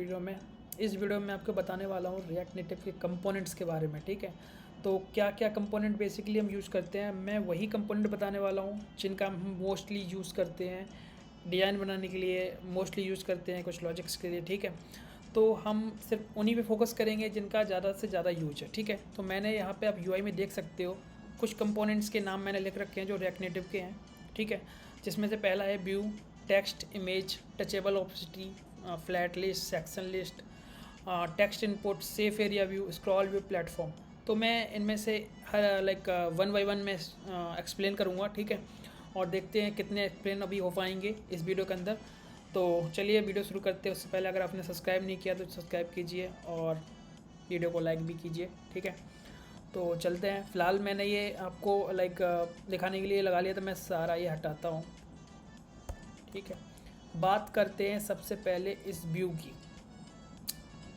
इस वीडियो में आपको बताने वाला हूँ रिएक्ट नेटिव के कंपोनेंट्स के बारे में। ठीक है, तो क्या क्या कंपोनेंट बेसिकली हम यूज़ करते हैं, मैं वही कंपोनेंट बताने वाला हूँ जिनका हम मोस्टली यूज़ करते हैं डिज़ाइन बनाने के लिए, मोस्टली यूज़ करते हैं कुछ लॉजिक्स के लिए। ठीक है, तो हम सिर्फ उन्हीं पे फोकस करेंगे जिनका ज़्यादा से ज़्यादा यूज है। ठीक है, तो मैंने यहाँ पे आप यूआई में देख सकते हो कुछ कंपोनेंट्स के नाम मैंने लिख रखे हैं जो रिएक्ट नेटिव के हैं। ठीक है, जिसमें से पहला है view, text, image, touchable object, flat list, section list, text input, safe area view, scroll view, platform. तो मैं इनमें से हर वन बाई वन में एक्सप्लेन करूँगा। ठीक है, और देखते हैं कितने एक्सप्लेन अभी हो पाएंगे इस वीडियो के अंदर। तो चलिए वीडियो शुरू करते हैं। उससे पहले अगर आपने सब्सक्राइब नहीं किया तो सब्सक्राइब कीजिए और वीडियो को लाइक भी कीजिए। ठीक है, तो चलते हैं। फ़िलहाल मैंने ये आपको दिखाने के लिए लगा लिया, तो मैं सारा ये हटाता हूँ। ठीक है, बात करते हैं सबसे पहले इस व्यू की।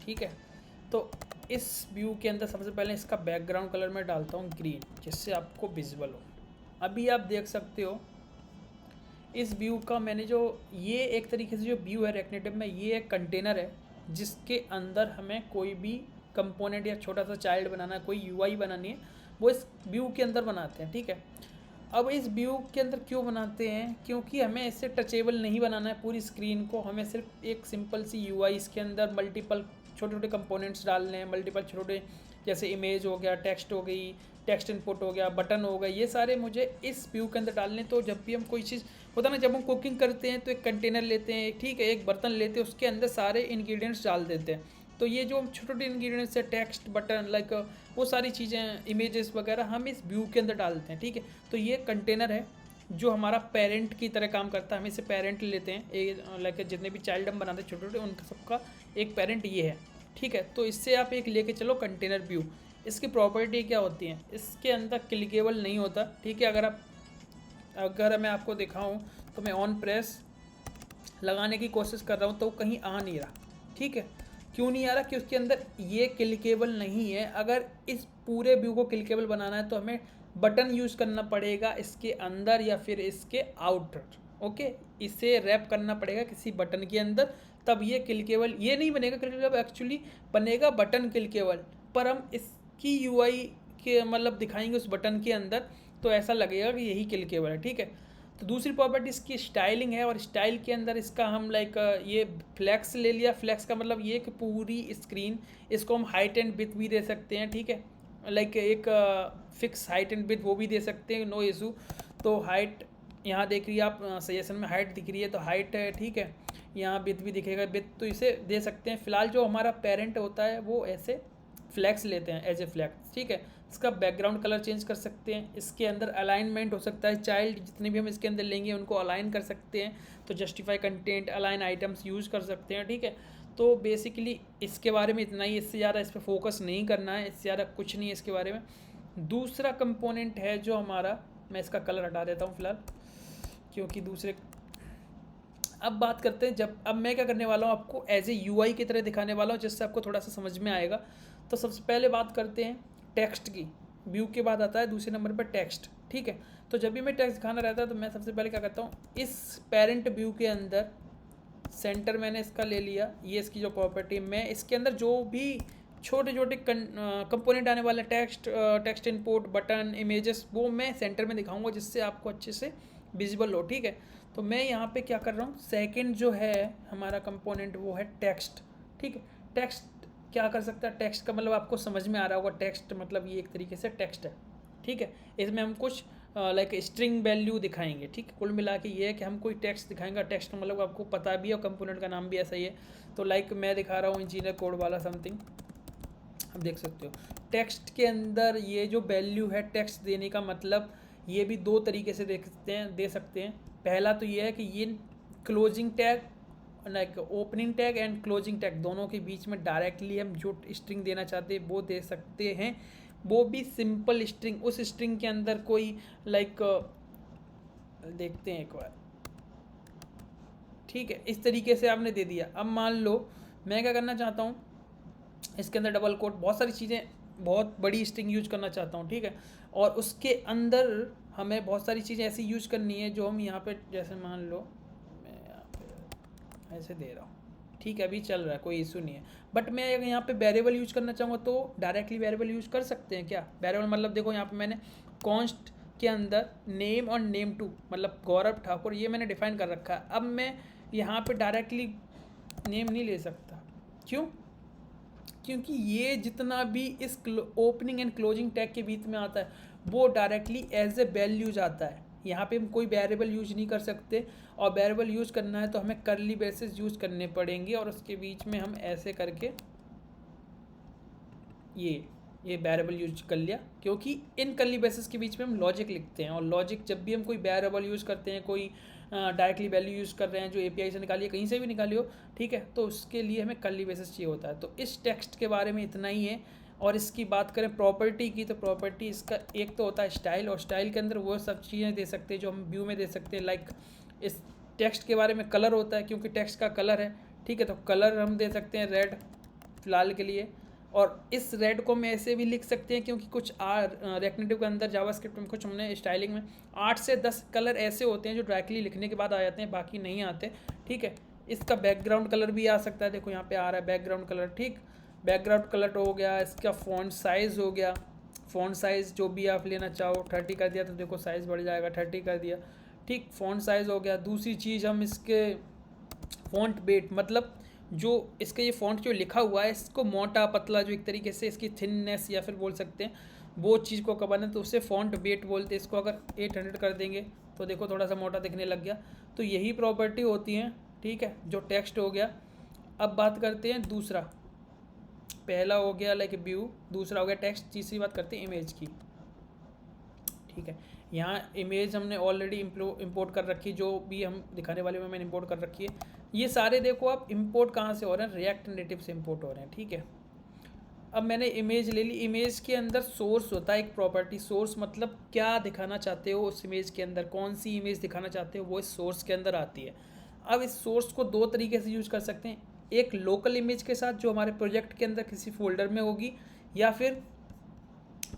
ठीक है, तो इस व्यू के अंदर सबसे पहले इसका बैकग्राउंड कलर मैं डालता हूँ ग्रीन, जिससे आपको विजुअल हो। अभी आप देख सकते हो इस व्यू का मैंने जो ये एक तरीके से जो व्यू है रिएक्ट नेटिव में, ये एक कंटेनर है जिसके अंदर हमें कोई भी कंपोनेंट या छोटा सा चाइल्ड बनाना है, कोई यूआई बनानी है, वो इस व्यू के अंदर बनाते हैं। ठीक है, अब इस व्यू के अंदर क्यों बनाते हैं, क्योंकि हमें इससे टचेबल नहीं बनाना है पूरी स्क्रीन को, हमें सिर्फ एक सिंपल सी यूआई इसके अंदर मल्टीपल छोटे छोटे कंपोनेंट्स डालने हैं, मल्टीपल छोटे, जैसे इमेज हो गया, टेक्स्ट हो गई, टेक्स्ट इनपुट हो गया, बटन हो गए, ये सारे मुझे इस व्यू के अंदर डालने। तो जब भी हम कोई चीज़ होता है ना, जब हम कुकिंग करते हैं तो एक कंटेनर लेते हैं, ठीक है, एक बर्तन लेते हैं, उसके अंदर सारे इंग्रेडिएंट्स डाल देते हैं। तो ये जो छोटे छोटे इंग्रेडिएंट्स है, टेक्स्ट, बटन, वो सारी चीज़ें, इमेजेस वगैरह हम इस व्यू के अंदर डालते हैं। ठीक है, तो ये कंटेनर है जो हमारा पेरेंट की तरह काम करता है। हम इसे पेरेंट लेते हैं, जितने भी चाइल्ड हम बनाते हैं छोटे छोटे, उनका सबका एक पेरेंट ये है। ठीक है, तो इससे आप एक लेके चलो कंटेनर व्यू। इसकी प्रॉपर्टी क्या होती है, इसके अंदर क्लिकेबल नहीं होता। ठीक है, अगर मैं आपको दिखाऊं तो मैं ऑन प्रेस लगाने की कोशिश कर रहा हूं तो कहीं आ नहीं रहा। ठीक है, क्यों नहीं आ रहा, कि उसके अंदर ये क्लिकेबल नहीं है। अगर इस पूरे व्यू को क्लिकेबल बनाना है तो हमें बटन यूज़ करना पड़ेगा इसके अंदर या फिर इसके आउटर। ओके, इसे रैप करना पड़ेगा किसी बटन के अंदर, तब ये क्लिकेबल, ये नहीं बनेगा क्लिकेबल, एक्चुअली बनेगा बटन क्लिकेबल। पर हम इसकी यूआई के दिखाएंगे उस बटन के अंदर, तो ऐसा लगेगा कि यही क्लिकेबल है। ठीक है, तो दूसरी प्रॉपर्टी इसकी स्टाइलिंग है, और स्टाइल के अंदर इसका हम ये फ्लैक्स ले लिया। फ्लैक्स का मतलब ये कि पूरी स्क्रीन, इसको हम हाइट एंड विड्थ भी दे सकते हैं। ठीक है, एक फिक्स हाइट एंड विड्थ वो भी दे सकते हैं, नो इशू। तो हाइट यहाँ देख रही है आप, सजेशन में हाइट दिख रही है तो हाइट है। ठीक है, यहाँ विड्थ भी दिखेगा, विड्थ तो इसे दे सकते हैं। फिलहाल जो हमारा पेरेंट होता है वो ऐसे फ्लैक्स लेते हैं, एज ए फ्लैक्स। ठीक है, इसका बैकग्राउंड कलर चेंज कर सकते हैं, इसके अंदर अलाइनमेंट हो सकता है, चाइल्ड जितने भी हम इसके अंदर लेंगे उनको अलाइन कर सकते हैं। तो justify content, align items use कर सकते हैं। ठीक है, तो बेसिकली इसके बारे में इतना ही, इससे ज़्यादा इस पर फोकस नहीं करना है, इससे ज़्यादा कुछ नहीं है इसके बारे में। दूसरा कंपोनेंट है जो हमारा, मैं इसका कलर हटा देता हूँ फिलहाल, क्योंकि दूसरे, अब बात करते हैं, अब मैं क्या करने वाला हूँ, आपको एज ए यूआई की तरह दिखाने वाला हूँ, जिससे आपको थोड़ा सा समझ में आएगा। तो सबसे पहले बात करते हैं टेक्स्ट की। व्यू के बाद आता है दूसरे नंबर पर टेक्स्ट। ठीक है, तो जब भी मैं टेक्स्ट दिखाना रहता है तो मैं सबसे पहले क्या करता हूँ, इस पेरेंट व्यू के अंदर सेंटर मैंने इसका ले लिया, ये इसकी जो प्रॉपर्टी, मैं इसके अंदर जो भी छोटे छोटे कंपोनेंट आने वाले, टेक्स्ट इनपुट, बटन, इमेजेस, वो मैं सेंटर में दिखाऊंगा जिससे आपको अच्छे से विजिबल हो। ठीक है, तो मैं यहाँ पे क्या कर रहा हूँ, सेकंड जो है हमारा कंपोनेंट वो है टेक्स्ट। ठीक है, टेक्स्ट क्या कर सकता है, टेक्स्ट का मतलब आपको समझ में आ रहा होगा, टेक्स्ट मतलब ये एक तरीके से टेक्स्ट है। ठीक है, इसमें हम कुछ स्ट्रिंग वैल्यू दिखाएंगे। ठीक है, कुल मिला के ये है कि हम कोई टेक्स्ट दिखाएंगे। टेक्स्ट मतलब आपको पता भी है, और कंपोनेंट का नाम भी ऐसा ही है। तो मैं दिखा रहा हूँ इंजीनियर कोड वाला समथिंग, आप देख सकते हो। टेक्स्ट के अंदर ये जो वैल्यू है, टेक्स्ट देने का मतलब ये भी दो तरीके से दे सकते हैं। पहला तो ये है कि ये closing tag, opening tag and closing tag, दोनों के बीच में डायरेक्टली हम जो स्ट्रिंग देना चाहते हैं वो दे सकते हैं। वो भी सिंपल स्ट्रिंग, उस स्ट्रिंग के अंदर कोई देखते हैं एक बार। ठीक है, इस तरीके से आपने दे दिया। अब मान लो मैं क्या करना चाहता हूँ, इसके अंदर डबल कोट, बहुत सारी चीज़ें, बहुत बड़ी स्ट्रिंग यूज करना चाहता हूँ। ठीक है, और उसके अंदर हमें बहुत सारी चीज़ें ऐसी यूज करनी है जो हम यहाँ पे, जैसे मान लो मैं यहाँ पे ऐसे दे रहा हूँ। ठीक है, अभी चल रहा है, कोई इशू नहीं है। बट मैं अगर यहाँ पे वेरिएबल यूज करना चाहूँगा तो डायरेक्टली वेरिएबल यूज कर सकते हैं क्या? वेरिएबल मतलब देखो यहाँ पे मैंने कॉन्स्ट के अंदर नेम और नेम टू मतलब गौरव ठाकुर ये मैंने डिफाइन कर रखा है। अब मैं यहाँ पे डायरेक्टली नेम नहीं ले सकता। क्यों? क्योंकि ये जितना भी इस ओपनिंग एंड क्लोजिंग टैग के बीच में आता है वो डायरेक्टली एज ए वैल्यूज आता है। यहाँ पे हम कोई वेरिएबल यूज नहीं कर सकते, और वेरिएबल यूज करना है तो हमें कर्ली ब्रेसेस यूज करने पड़ेंगे, और उसके बीच में हम ऐसे करके ये वेरिएबल यूज कर लिया, क्योंकि इन कर्ली ब्रेसेस के बीच में हम लॉजिक लिखते हैं, और लॉजिक जब भी हम कोई वेरिएबल यूज़ करते हैं, कोई डायरेक्टली वैल्यू यूज़ कर रहे हैं जो एपीआई से निकालिए, कहीं से भी निकाली हो, ठीक है, तो उसके लिए हमें कर्ली ब्रेसेस चाहिए होता है। तो इस टेक्स्ट के बारे में इतना ही है। और इसकी बात करें प्रॉपर्टी की, तो प्रॉपर्टी इसका एक तो होता है स्टाइल, और स्टाइल के अंदर वो सब चीज़ें दे सकते हैं जो हम व्यू में दे सकते हैं। लाइक इस टेक्स्ट के बारे में कलर होता है, क्योंकि टेक्स्ट का कलर है, ठीक है, तो कलर हम दे सकते हैं रेड फिलहाल के लिए। और इस रेड को हम ऐसे भी लिख सकते हैं, क्योंकि कुछ रिएक्ट नेटिव के अंदर जावास्क्रिप्ट में कुछ हमने स्टाइलिंग में 8 से 10 कलर ऐसे होते हैं जो डायरेक्टली लिखने के बाद आ जाते हैं, बाकी नहीं आते, ठीक है। इसका बैकग्राउंड कलर भी आ सकता है, देखो यहाँ पे आ रहा है बैकग्राउंड कलर, ठीक, बैकग्राउंड कलर हो गया। इसका फ़ॉन्ट साइज़ हो गया, फ़ॉन्ट साइज़ जो भी आप लेना चाहो, 30 कर दिया तो देखो साइज़ बढ़ जाएगा, 30 कर दिया, ठीक, फ़ॉन्ट साइज़ हो गया। दूसरी चीज़ हम इसके फ़ॉन्ट वेट मतलब जो इसका ये फ़ॉन्ट जो लिखा हुआ है इसको मोटा पतला जो एक तरीके से इसकी थिननेस या फिर बोल सकते हैं वो चीज़ को कवर है तो उससे फ़ॉन्ट वेट बोलते हैं। इसको अगर 800 कर देंगे तो देखो थोड़ा सा मोटा दिखने लग गया। तो यही प्रॉपर्टी होती है, ठीक है, जो टेक्स्ट हो गया। अब बात करते हैं दूसरा, पहला हो गया लाइक व्यू, दूसरा हो गया टेक्स्ट, तीसरी बात करते हैं इमेज की, ठीक है। यहाँ इमेज हमने ऑलरेडी इंपोर्ट कर रखी, जो भी हम दिखाने वाले में मैंने इंपोर्ट कर रखी है। ये सारे देखो आप इंपोर्ट कहाँ से हो रहे हैं, रिएक्ट नेटिव से इंपोर्ट हो रहे हैं, ठीक है। अब मैंने इमेज ले ली, इमेज के अंदर सोर्स होता है एक प्रॉपर्टी, सोर्स मतलब क्या दिखाना चाहते हो उस इमेज के अंदर, कौन सी इमेज दिखाना चाहते हो वो इस सोर्स के अंदर आती है। अब इस सोर्स को दो तरीके से यूज कर सकते हैं, एक लोकल इमेज के साथ जो हमारे प्रोजेक्ट के अंदर किसी फोल्डर में होगी, या फिर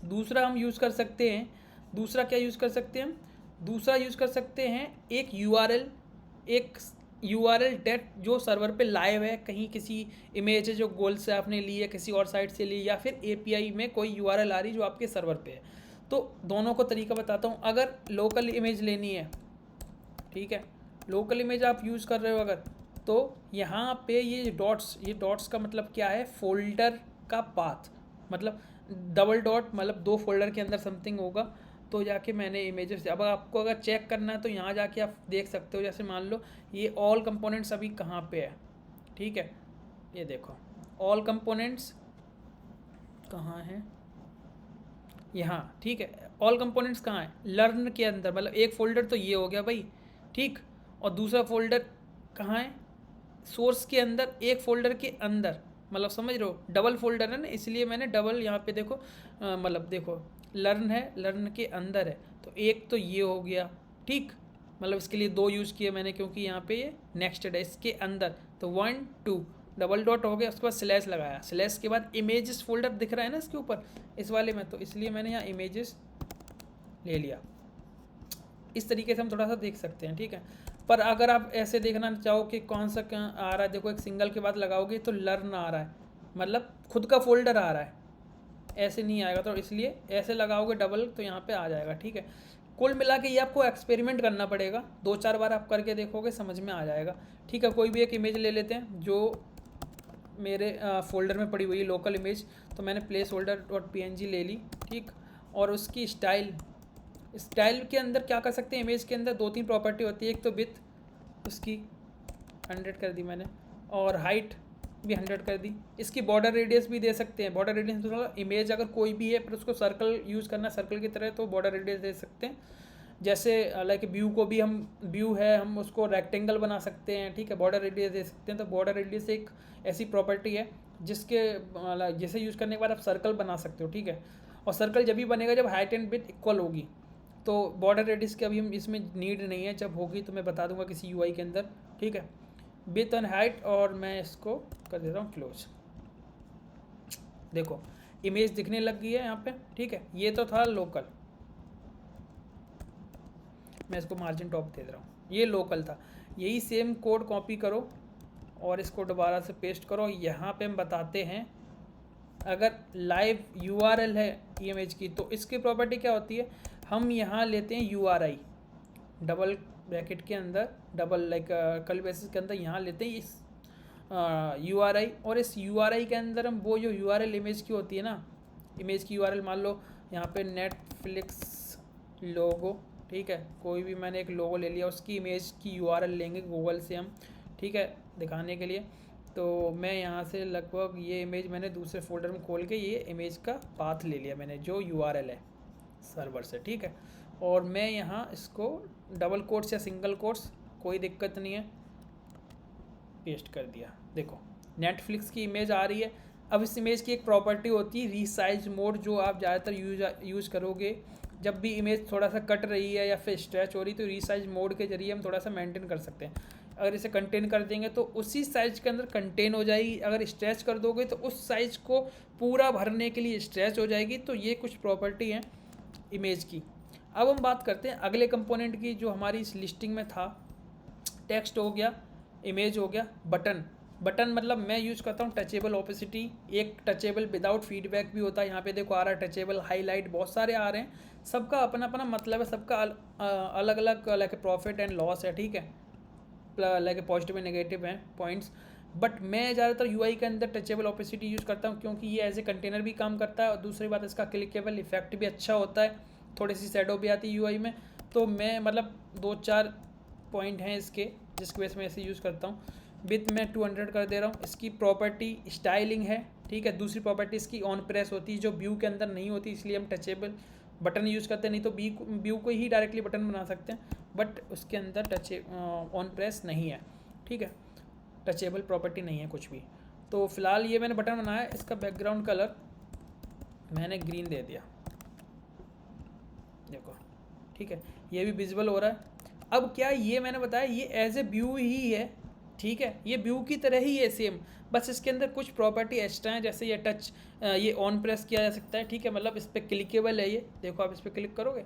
दूसरा हम यूज़ कर सकते हैं, दूसरा क्या यूज़ कर सकते हैं हम, दूसरा यूज़ कर सकते हैं एक यूआरएल डेट जो सर्वर पे लाइव है, कहीं किसी इमेज है जो गोल से आपने ली है, किसी और साइट से ली, या फिर एपीआई में कोई यूआरएल आ रही जो आपके सर्वर पे है। तो दोनों को तरीका बताता हूँ। अगर लोकल इमेज लेनी है, ठीक है, लोकल इमेज आप यूज़ कर रहे हो अगर, तो यहाँ पे ये डॉट्स का मतलब क्या है, फोल्डर का पाथ, मतलब डबल डॉट मतलब 2 फोल्डर के अंदर समथिंग होगा, तो जाके मैंने इमेजेस। अब आपको अगर चेक करना है तो यहाँ जाके आप देख सकते हो, जैसे मान लो ये ऑल कंपोनेंट्स अभी कहाँ पे है, ठीक है, ये देखो ऑल कंपोनेंट्स कहाँ है, यहाँ, ठीक है, ऑल कंपोनेंट्स कहाँ है, लर्न के अंदर, मतलब एक फ़ोल्डर तो ये हो गया भाई, ठीक, और दूसरा फोल्डर कहाँ है, सोर्स के अंदर, एक फ़ोल्डर के अंदर, मतलब समझ रहे हो, डबल फोल्डर है ना, इसलिए मैंने डबल यहाँ पे देखो, मतलब देखो लर्न है, लर्न के अंदर है, तो एक तो ये हो गया, ठीक, मतलब इसके लिए 2 यूज़ किए मैंने क्योंकि यहाँ पे ये नेक्स्टेड है इसके अंदर, तो 1 2 डबल डॉट हो गया, उसके बाद स्लैश लगाया, स्लैश के बाद इमेजेस फोल्डर दिख रहा है ना इसके ऊपर इस वाले में, तो इसलिए मैंने यहाँ इमेजेस ले लिया। इस तरीके से हम थोड़ा सा देख सकते हैं, ठीक है। पर अगर आप ऐसे देखना चाहो कि कौन सा क्या आ रहा है, देखो एक सिंगल के बाद लगाओगे तो लर्न आ रहा है, मतलब खुद का फोल्डर आ रहा है, ऐसे नहीं आएगा, तो इसलिए ऐसे लगाओगे डबल तो यहाँ पे आ जाएगा, ठीक है। कुल मिला के ये आपको एक्सपेरिमेंट करना पड़ेगा, 2-4 बार आप करके देखोगे समझ में आ जाएगा, ठीक है। कोई भी एक इमेज ले लेते हैं जो मेरे फोल्डर में पड़ी हुई है लोकल इमेज, तो मैंने प्लेस होल्डर डॉट png ले ली, ठीक, और उसकी स्टाइल के अंदर क्या कर सकते हैं, इमेज के अंदर 2-3 प्रॉपर्टी होती है, एक तो विथ उसकी 100 कर दी मैंने, और हाइट भी 100 कर दी, इसकी बॉर्डर रेडियस भी दे सकते हैं, बॉर्डर रेडियस तो इमेज अगर कोई भी है पर उसको सर्कल यूज़ करना सर्कल की तरह, तो बॉर्डर रेडियस दे सकते हैं। जैसे लाइक व्यू को भी हम व्यू है हम उसको रेक्टेंगल बना सकते हैं, ठीक है, बॉर्डर रेडियस दे सकते हैं। तो बॉर्डर रेडियस एक ऐसी प्रॉपर्टी है जिसे यूज़ करने के बाद आप सर्कल बना सकते हो, ठीक है, और सर्कल जब भी बनेगा जब हाइट एंड विड्थ इक्वल होगी। तो बॉर्डर रेडियस की अभी हम इसमें नीड नहीं है, जब होगी तो मैं बता दूंगा किसी यूआई के अंदर, ठीक है। विड्थ एंड हाइट, और मैं इसको कर देता हूँ क्लोज, देखो इमेज दिखने लग गई है यहाँ पे, ठीक है। ये तो था लोकल, मैं इसको मार्जिन टॉप दे रहा हूँ, ये लोकल था। यही सेम कोड कॉपी करो और इसको दोबारा से पेस्ट करो। यहाँ पे हम बताते हैं अगर लाइव URL है इमेज की तो इसकी प्रॉपर्टी क्या होती है, हम यहाँ लेते हैं URI डबल ब्रैकेट के अंदर, डबल लाइक कर्ली ब्रेसेस के अंदर यहाँ लेते हैं इस URI, और इस URI के अंदर हम वो जो URL इमेज की होती है ना, इमेज की URL मान लो यहाँ पे नेटफ्लिक्स लोगो, ठीक है, कोई भी मैंने एक लोगो ले लिया, उसकी इमेज की URL लेंगे गूगल से हम, ठीक है, दिखाने के लिए। तो मैं यहाँ से लगभग ये इमेज मैंने दूसरे फोल्डर में खोल के ये इमेज का पाथ ले लिया मैंने जो URL है सर्वर से, ठीक है, और मैं यहाँ इसको डबल कोट्स या सिंगल कोट्स कोई दिक्कत नहीं है पेस्ट कर दिया। देखो नेटफ्लिक्स की इमेज आ रही है। अब इस इमेज की एक प्रॉपर्टी होती है रीसाइज मोड, जो आप ज़्यादातर यूज़ करोगे जब भी इमेज थोड़ा सा कट रही है या फिर स्ट्रेच हो रही, तो रीसाइज मोड के जरिए हम थोड़ा सा मेंटेन कर सकते हैं। अगर इसे कंटेन कर देंगे तो उसी साइज के अंदर कंटेन हो जाएगी, अगर स्ट्रेच कर दोगे तो उस साइज को पूरा भरने के लिए स्ट्रेच हो जाएगी। तो ये कुछ प्रॉपर्टी हैं इमेज की। अब हम बात करते हैं अगले कंपोनेंट की जो हमारी इस लिस्टिंग में था। टेक्स्ट हो गया, इमेज हो गया, बटन। बटन मतलब मैं यूज़ करता हूँ टचेबल ओपेसिटी, एक टचेबल विदाउट फीडबैक भी होता है। यहाँ पे देखो आ रहा है टचेबल, हाईलाइट, बहुत सारे आ रहे हैं, सबका अपना अपना मतलब है, सबका अलग अलग लाइक प्रॉफिट एंड लॉस है, ठीक है, लाइक पॉजिटिव एंड नेगेटिव हैं पॉइंट्स। बट मैं ज़्यादातर UI के अंदर टचेबल ओपेसिटी यूज़ करता हूँ क्योंकि ये एज ए कंटेनर भी काम करता है और दूसरी बात इसका क्लिकेबल इफेक्ट भी अच्छा होता है, थोड़ी सी शैडो भी आती है UI में। तो मैं मतलब 2-4 पॉइंट हैं इसके जिसकी वजह से मैं इसे यूज़ करता हूँ। विथ मैं 200 कर दे रहा हूँ। इसकी प्रॉपर्टी स्टाइलिंग है, ठीक है। दूसरी प्रॉपर्टी इसकी ऑन प्रेस होती है जो व्यू के अंदर नहीं होती, इसलिए हम टचेबल बटन यूज़ करते हैं, नहीं तो व्यू को ही डायरेक्टली बटन बना सकते हैं, बट उसके अंदर ऑन प्रेस नहीं है, ठीक है, टचेबल प्रॉपर्टी नहीं है कुछ भी। तो फिलहाल ये मैंने बटन बनाया, इसका बैकग्राउंड कलर मैंने ग्रीन दे दिया, देखो, ठीक है, ये भी विजिबल हो रहा है। अब क्या ये मैंने बताया ये एज ए व्यू ही है, ठीक है, ये व्यू की तरह ही है सेम, बस इसके अंदर कुछ प्रॉपर्टी एक्स्ट्रा है, जैसे ये टच, ये ऑन प्रेस किया जा सकता है, ठीक है, मतलब इस पर क्लिकेबल है ये, देखो आप इस पर क्लिक करोगे,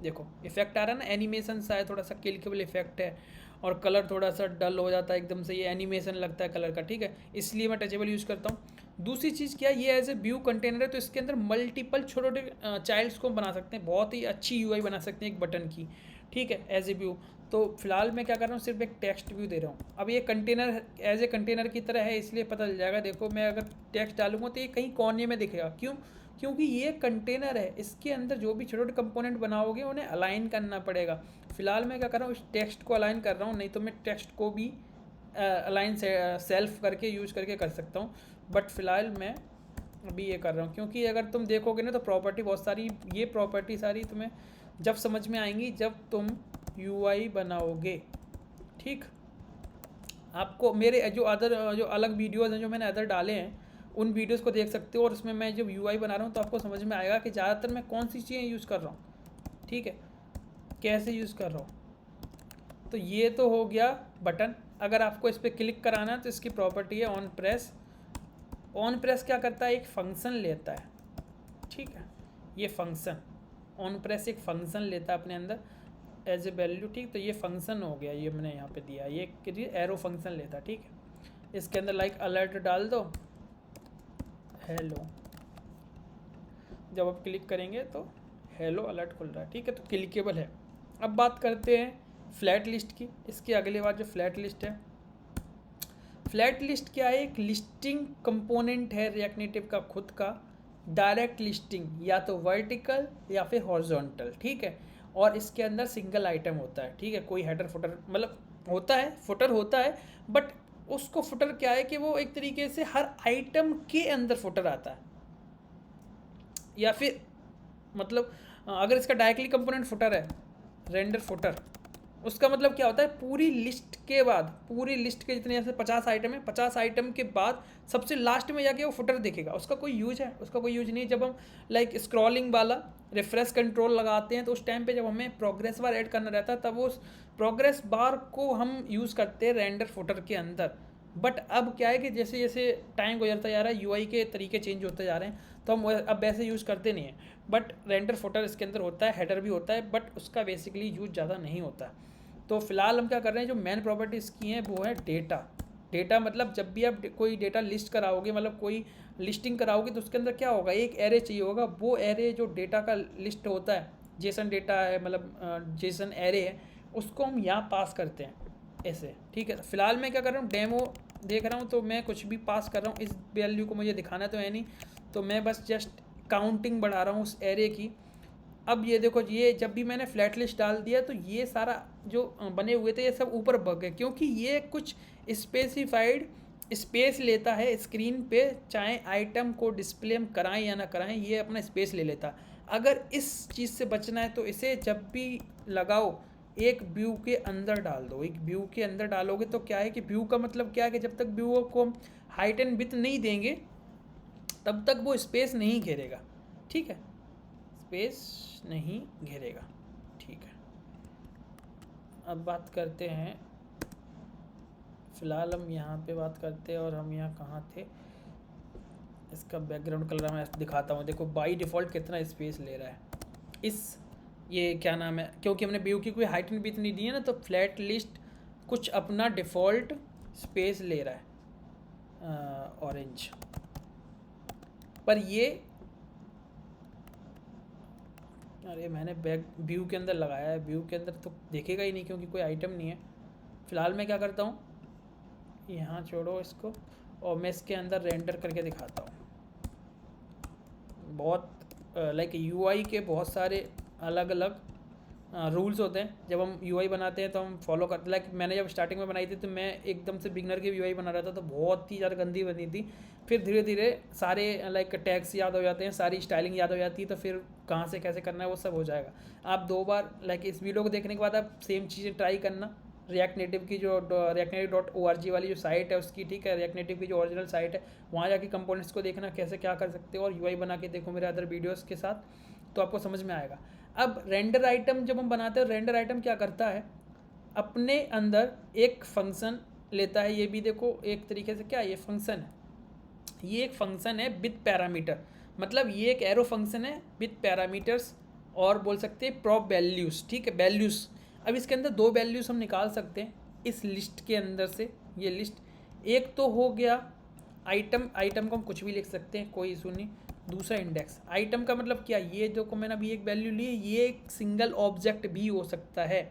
देखो इफेक्ट आ रहा है ना, एनिमेशन सा है, थोड़ा सा क्लिकेबल इफेक्ट है, और कलर थोड़ा सा डल हो जाता है एकदम से, ये एनिमेशन लगता है कलर का, ठीक है, इसलिए मैं टचेबल यूज़ करता हूँ। दूसरी चीज़ क्या, ये एज ए व्यू कंटेनर है, तो इसके अंदर मल्टीपल छोटे छोटे चाइल्ड्स को बना सकते हैं, बहुत ही अच्छी UI बना सकते हैं एक बटन की, ठीक है, एज ए व्यू। तो फिलहाल मैं क्या कर रहा हूँ, सिर्फ एक टेक्स्ट व्यू दे रहा हूँ। अब ये कंटेनर एज ए कंटेनर की तरह है, इसलिए पता चल जाएगा, देखो मैं अगर टेक्स्ट डालूंगा तो ये कहीं कोने में दिखेगा, क्यों, क्योंकि ये कंटेनर है, इसके अंदर जो भी छोटे छोटे कंपोनेंट बनाओगे उन्हें अलाइन करना पड़ेगा। फिलहाल मैं क्या कर रहा हूँ, इस टेक्स्ट को अलाइन कर रहा हूँ, नहीं तो मैं टेक्स्ट को भी अलाइन सेल्फ करके यूज़ करके कर सकता हूँ, बट फिलहाल मैं अभी ये कर रहा हूँ, क्योंकि अगर तुम देखोगे ना तो प्रॉपर्टी बहुत सारी, ये प्रॉपर्टी सारी तुम्हें जब समझ में आएंगी जब तुम UI बनाओगे, ठीक। आपको मेरे जो अलग वीडियोज़ हैं जो मैंने अदर डाले हैं उन वीडियोस को देख सकते हो, और उसमें मैं जब UI बना रहा हूँ तो आपको समझ में आएगा कि ज़्यादातर मैं कौन सी चीज़ें यूज़ कर रहा हूँ, ठीक है, कैसे यूज़ कर रहा हूँ। तो ये तो हो गया बटन। अगर आपको इस पर क्लिक कराना है तो इसकी प्रॉपर्टी है ऑन प्रेस। ऑन प्रेस क्या करता है, एक फंक्शन लेता है, ठीक है, ये फंक्शन ऑन प्रेस एक फंक्शन लेता है अपने अंदर एज ए वैल्यू, ठीक। तो ये फंक्शन हो गया, ये मैंने यहाँ पे दिया, ये एरो फंक्शन लेता है, ठीक है। इसके अंदर लाइक अलर्ट डाल दो, हेलो, जब आप क्लिक करेंगे तो हेलो अलर्ट खुल रहा है, ठीक है, तो क्लिकेबल है। अब बात करते हैं फ्लैट लिस्ट की। इसके अगले बार जो फ्लैट लिस्ट है, फ्लैट लिस्ट क्या है, एक लिस्टिंग कंपोनेंट है रिएक्ट नेटिव का खुद का, डायरेक्ट लिस्टिंग, या तो वर्टिकल या फिर हॉरिजॉन्टल, ठीक है, और इसके अंदर सिंगल आइटम होता है, ठीक है, कोई हेडर फुटर मतलब होता है, फुटर होता है, बट उसको फुटर क्या है कि वो एक तरीके से हर आइटम के अंदर फुटर आता है, या फिर मतलब अगर इसका डायरेक्टली कंपोनेंट फुटर है, रेंडर फुटर, उसका मतलब क्या होता है, पूरी लिस्ट के बाद, पूरी लिस्ट के जितने जैसे 50 आइटम है, 50 आइटम के बाद सबसे लास्ट में जाके वो फुटर दिखेगा, उसका कोई यूज है, उसका कोई यूज नहीं। जब हम लाइक स्क्रॉलिंग वाला रिफ्रेश कंट्रोल लगाते हैं तो उस टाइम पे जब हमें प्रोग्रेस बार ऐड करना रहता है तब वो प्रोग्रेस बार को हम यूज़ करते हैं रेंडर फुटर के अंदर। बट अब क्या है कि जैसे जैसे टाइम गुजरता जा रहा है, UI के तरीके चेंज होते जा रहे हैं, तो हम अब वैसे यूज़ करते नहीं हैं, बट रेंडर फुटर इसके अंदर होता है, हेडर भी होता है, बट उसका बेसिकली यूज ज़्यादा नहीं होता। तो फिलहाल हम क्या कर रहे हैं, जो मेन प्रॉपर्टी इसकी हैं वो है डेटा। डेटा मतलब जब भी आप कोई डेटा लिस्ट कराओगे, मतलब कोई लिस्टिंग कराओगे, तो उसके अंदर क्या होगा, एक एरे चाहिए होगा। वो एरे जो डेटा का लिस्ट होता है, जेसन डेटा है, मतलब जेसन एरे है, उसको हम यहाँ पास करते हैं ऐसे, ठीक है। फिलहाल मैं क्या कर रहा हूँ, डेमो देख रहा हूँ, तो मैं कुछ भी पास कर रहा हूँ। इस वैल्यू को मुझे दिखाना तो है नहीं, तो मैं बस जस्ट काउंटिंग बढ़ा रहा हूँ उस एरे की। अब ये देखो, ये जब भी मैंने फ्लैट लिस्ट डाल दिया तो ये सारा जो बने हुए थे ये सब ऊपर भाग गए, क्योंकि ये कुछ स्पेसिफाइड स्पेस लेता है स्क्रीन पे, चाहे आइटम को डिस्प्ले हम कराएं या ना कराएं, ये अपना स्पेस ले लेता। अगर इस चीज़ से बचना है तो इसे जब भी लगाओ एक व्यू के अंदर डाल दो। एक व्यू के अंदर डालोगे तो क्या है कि व्यू का मतलब क्या है कि जब तक व्यू को हम हाइट एंड विड्थ नहीं देंगे तब तक वो स्पेस नहीं घेरेगा, ठीक है, स्पेस नहीं घेरेगा, ठीक है। अब बात करते हैं, फ़िलहाल हम यहाँ पे बात करते हैं, और हम यहाँ कहाँ थे, इसका बैकग्राउंड कलर मैं दिखाता हूँ। देखो बाय डिफ़ॉल्ट कितना स्पेस ले रहा है इस, ये क्या नाम है, क्योंकि हमने व्यू की कोई हाइट एंड विड्थ नहीं दी है ना, तो फ्लैट लिस्ट कुछ अपना डिफ़ॉल्ट स्पेस ले रहा है ऑरेंज। पर ये, अरे मैंने बैक व्यू के अंदर लगाया है, व्यू के अंदर तो देखेगा ही नहीं क्योंकि कोई आइटम नहीं है। फ़िलहाल मैं क्या करता हूँ, यहाँ छोड़ो इसको, और मैं इसके अंदर रेंडर करके दिखाता हूँ। बहुत लाइक यूआई के बहुत सारे अलग अलग रूल्स होते हैं। जब हम यूआई बनाते हैं तो हम फॉलो करते, लाइक मैंने जब स्टार्टिंग में बनाई थी तो मैं एकदम से बिगनर की यूआई बना रहा था, तो बहुत ही ज़्यादा गंदी बनी थी। फिर धीरे धीरे सारे लाइक टैग्स याद हो जाते हैं, सारी स्टाइलिंग याद हो जाती है, तो फिर कहाँ से कैसे करना है वो सब हो जाएगा। आप 2 बार लाइक इस वीडियो को देखने के बाद आप सेम चीज़ें ट्राई करना। रिएक्ट नेटिव की जो reactnative.org वाली जो साइट है उसकी, ठीक है, रिएक्ट नेटिव की जो ओरिजिनल साइट है, वहाँ जाके कंपोनेंट्स को देखना कैसे क्या कर सकते हो, और यूआई बना के देखो मेरे अदर वीडियोस के साथ, तो आपको समझ में आएगा। अब रेंडर आइटम जब हम बनाते हैं, रेंडर आइटम क्या करता है, अपने अंदर एक फंक्शन लेता है। ये भी देखो एक तरीके से क्या ये फंक्शन है, ये एक फंक्शन है विद पैरामीटर, मतलब ये एक एरो फंक्शन है विद पैरामीटर्स, और बोल सकते हैं प्रॉप वैल्यूज़, ठीक है, वैल्यूज़। अब इसके अंदर 2 वैल्यूज़ हम निकाल सकते हैं इस लिस्ट के अंदर से। ये लिस्ट एक तो हो गया आइटम, आइटम को हम कुछ भी लिख सकते हैं, कोई इशू नहीं। दूसरा इंडेक्स, आइटम का मतलब क्या, ये जो को मैंने अभी एक वैल्यू ली है, ये एक सिंगल ऑब्जेक्ट भी हो सकता है,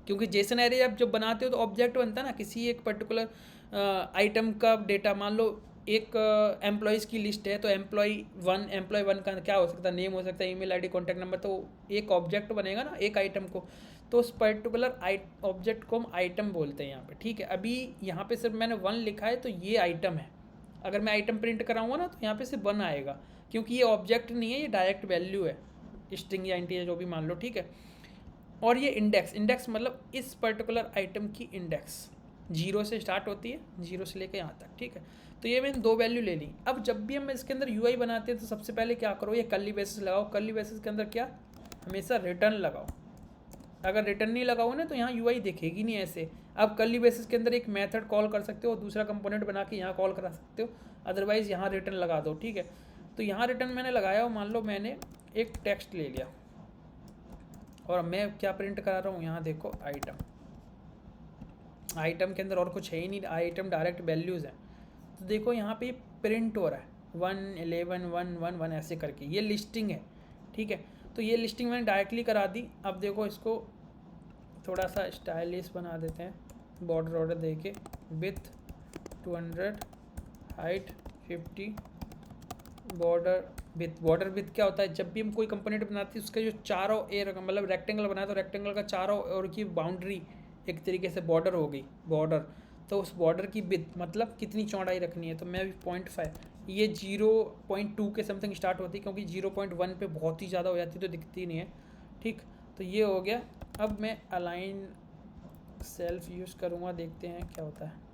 क्योंकि जेसन एरे आप जब बनाते हो तो ऑब्जेक्ट बनता है ना किसी एक पर्टिकुलर आइटम का डेटा। मान लो एक एम्प्लॉयज़ की लिस्ट है, तो एम्प्लॉय 1 का क्या हो सकता है, नेम हो सकता है, ईमेल आईडी, कॉन्टैक्ट नंबर, तो एक ऑब्जेक्ट बनेगा ना एक आइटम को, तो उस पर्टिकुलर ऑब्जेक्ट को हम आइटम बोलते हैं यहाँ पे, ठीक है। अभी यहाँ पे सिर्फ मैंने 1 लिखा है तो ये आइटम है। अगर मैं आइटम प्रिंट कराऊंगा ना तो यहाँ पे सिर्फ 1 आएगा, क्योंकि ये ऑब्जेक्ट नहीं है, ये डायरेक्ट वैल्यू है, स्ट्रिंग या इंटीजर जो भी मान लो, ठीक है। और ये इंडेक्स, इंडेक्स मतलब इस पर्टिकुलर आइटम की इंडेक्स 0 से स्टार्ट होती है, 0 से लेकर यहाँ तक, ठीक है। तो ये मैंने 2 वैल्यू ले ली। अब जब भी हम इसके अंदर यूआई बनाते हैं तो सबसे पहले क्या करो, ये कर्ली ब्रेसेस लगाओ। कर्ली ब्रेसेस के अंदर क्या, हमेशा रिटर्न लगाओ। अगर रिटर्न नहीं लगाओ ना तो यहाँ यूआई दिखेगी नहीं ऐसे। अब कर्ली ब्रेसेस के अंदर एक मेथड कॉल कर सकते हो, दूसरा कंपोनेंट बना के यहाँ कॉल करा सकते हो, अदरवाइज़ यहाँ रिटर्न लगा दो, ठीक है। तो यहाँ रिटर्न मैंने लगाया, और मान लो मैंने एक टेक्स्ट ले लिया, और मैं क्या प्रिंट करा रहा हूँ, यहाँ देखो आइटम। आइटम के अंदर और कुछ है ही नहीं, आइटम डायरेक्ट वैल्यूज़ है। तो देखो यहाँ पे प्रिंट हो रहा है 1 11 1 1 1 ऐसे करके, ये लिस्टिंग है, ठीक है। तो ये लिस्टिंग मैंने डायरेक्टली करा दी। अब देखो इसको थोड़ा सा स्टाइलिश बना देते हैं, बॉर्डर ऑर्डर दे के, विथ 200, हाइट 50, बॉर्डर विथ क्या होता है, जब भी हम कोई कंपोनेंट बनाते हैं उसके जो चारों एयर मतलब रेक्टेंगल बनाए तो रेक्टेंगल का चारों ओर की बाउंड्री एक तरीके से बॉर्डर हो गई, बॉर्डर। तो उस बॉर्डर की विड्थ मतलब कितनी चौड़ाई रखनी है, तो मैं भी 0.5, ये 0.2 के समथिंग स्टार्ट होती है, क्योंकि 0.1 पे बहुत ही ज़्यादा हो जाती है तो दिखती नहीं है, ठीक। तो ये हो गया। अब मैं अलाइन सेल्फ यूज़ करूँगा, देखते हैं क्या होता है।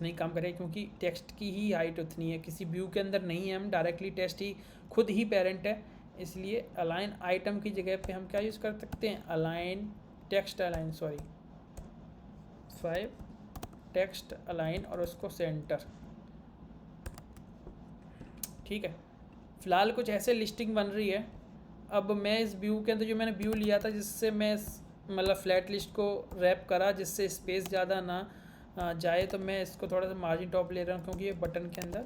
नहीं काम करेगा क्योंकि टेक्स्ट की ही हाइट उतनी है, किसी व्यू के अंदर नहीं है, हम डायरेक्टली टेक्स्ट ही खुद ही पेरेंट है, इसलिए अलाइन आइटम की जगह पे हम क्या यूज़ कर सकते हैं, align text align, 5 text align, और उसको सेंटर, ठीक है। फ़िलहाल कुछ ऐसे लिस्टिंग बन रही है। अब मैं इस व्यू के अंदर जो मैंने व्यू लिया था जिससे मैं मतलब फ्लैट लिस्ट को रैप करा, जिससे स्पेस ज़्यादा ना जाए तो मैं इसको थोड़ा सा मार्जिन टॉप ले रहा हूँ क्योंकि ये बटन के अंदर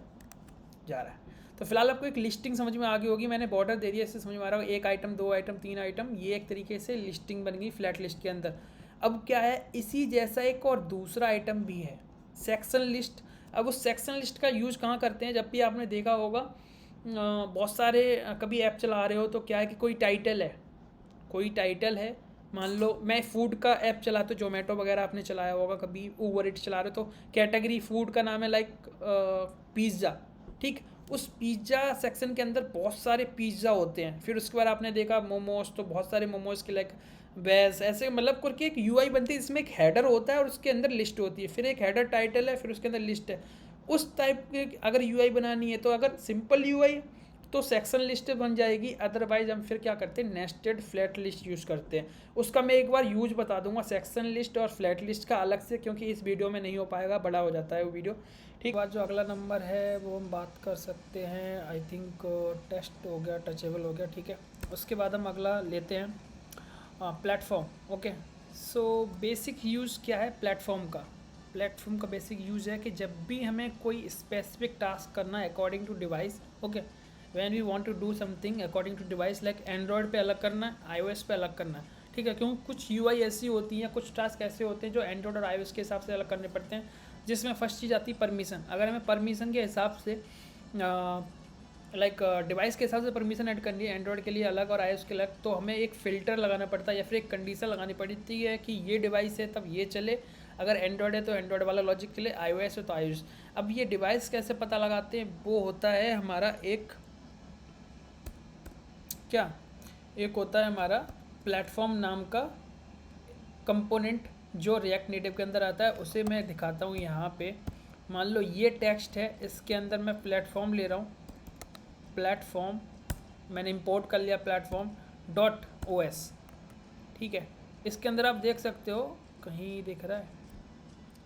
जा रहा है। तो फिलहाल आपको एक लिस्टिंग समझ में आ गई होगी, मैंने बॉर्डर दे दिया, इससे समझ में आ रहा हो 1 आइटम 2 आइटम 3 आइटम, ये एक तरीके से लिस्टिंग बन गई फ्लैट लिस्ट के अंदर। अब क्या है, इसी जैसा एक और दूसरा आइटम भी है, सेक्शन लिस्ट। अब उस सेक्शन लिस्ट का यूज़ कहाँ करते हैं, जब भी आपने देखा होगा बहुत सारे कभी ऐप चला रहे हो तो क्या है कि कोई टाइटल है, मान लो मैं फूड का ऐप चलाते, जोमेटो वगैरह आपने चलाया होगा, कभी ऊबर इट चला रहे हो तो कैटेगरी फूड का नाम है लाइक पिज़्ज़ा, ठीक। उस पिज़्ज़ा सेक्शन के अंदर बहुत सारे पिज़्ज़ा होते हैं। फिर उसके बाद आपने देखा मोमोज, तो बहुत सारे मोमोज के लाइक वेज, ऐसे मतलब करके एक यूआई बनती है, इसमें एक हेडर होता है और उसके अंदर लिस्ट होती है, फिर एक हेडर टाइटल है, फिर उसके अंदर लिस्ट है। उस टाइप के अगर यूआई बनानी है तो अगर सिंपल यूआई तो सेक्शन लिस्ट बन जाएगी, अदरवाइज हम फिर क्या करते हैं, नेस्टेड फ्लैट लिस्ट यूज़ करते हैं। उसका मैं एक बार यूज बता दूंगा, सेक्शन लिस्ट और फ्लैट लिस्ट का अलग से, क्योंकि इस वीडियो में नहीं हो पाएगा, बड़ा हो जाता है वो वीडियो, ठीक। बात जो अगला नंबर है वो हम बात कर सकते हैं, आई थिंक टेस्ट हो गया, टचेबल हो गया, ठीक है। उसके बाद हम अगला लेते हैं platform. Okay, so basic use क्या है प्लेटफॉर्म का बेसिक यूज़ है कि जब भी हमें कोई स्पेसिफिक टास्क करना है according to device, okay, when we want to do something according to device, like Android पे अलग करना है, आईओएस पे अलग करना है, ठीक है। क्योंकि कुछ यूआई ऐसी होती हैं, कुछ टास्क ऐसे होते हैं जो एंड्रॉयड और आईओएस के हिसाब से अलग करने पड़ते हैं, जिसमें फर्स्ट चीज़ आती है परमिशन। अगर हमें परमिशन के हिसाब से लाइक डिवाइस के हिसाब से परमिशन ऐड करनी है, एंड्रॉयड के लिए अलग और आईओएस के अलग, तो हमें एक फ़िल्टर लगाना पड़ता है या फिर एक कंडीशन लगानी पड़ती है कि ये डिवाइस है तब ये चले, अगर एंड्रॉयड है तो एंड्रॉयड वाला लॉजिक चले, आईओएस है तो आईओएस। अब ये डिवाइस कैसे पता लगाते हैं, वो होता है हमारा एक होता है हमारा प्लेटफॉर्म नाम का कंपोनेंट जो रिएक्ट नेटिव के अंदर आता है, उसे मैं दिखाता हूँ यहाँ पे। मान लो ये टेक्स्ट है, इसके अंदर मैं प्लेटफॉर्म ले रहा हूँ, प्लेटफॉर्म मैंने इंपोर्ट कर लिया, प्लेटफॉर्म डॉट ओएस, ठीक है। इसके अंदर आप देख सकते हो, कहीं दिख रहा है,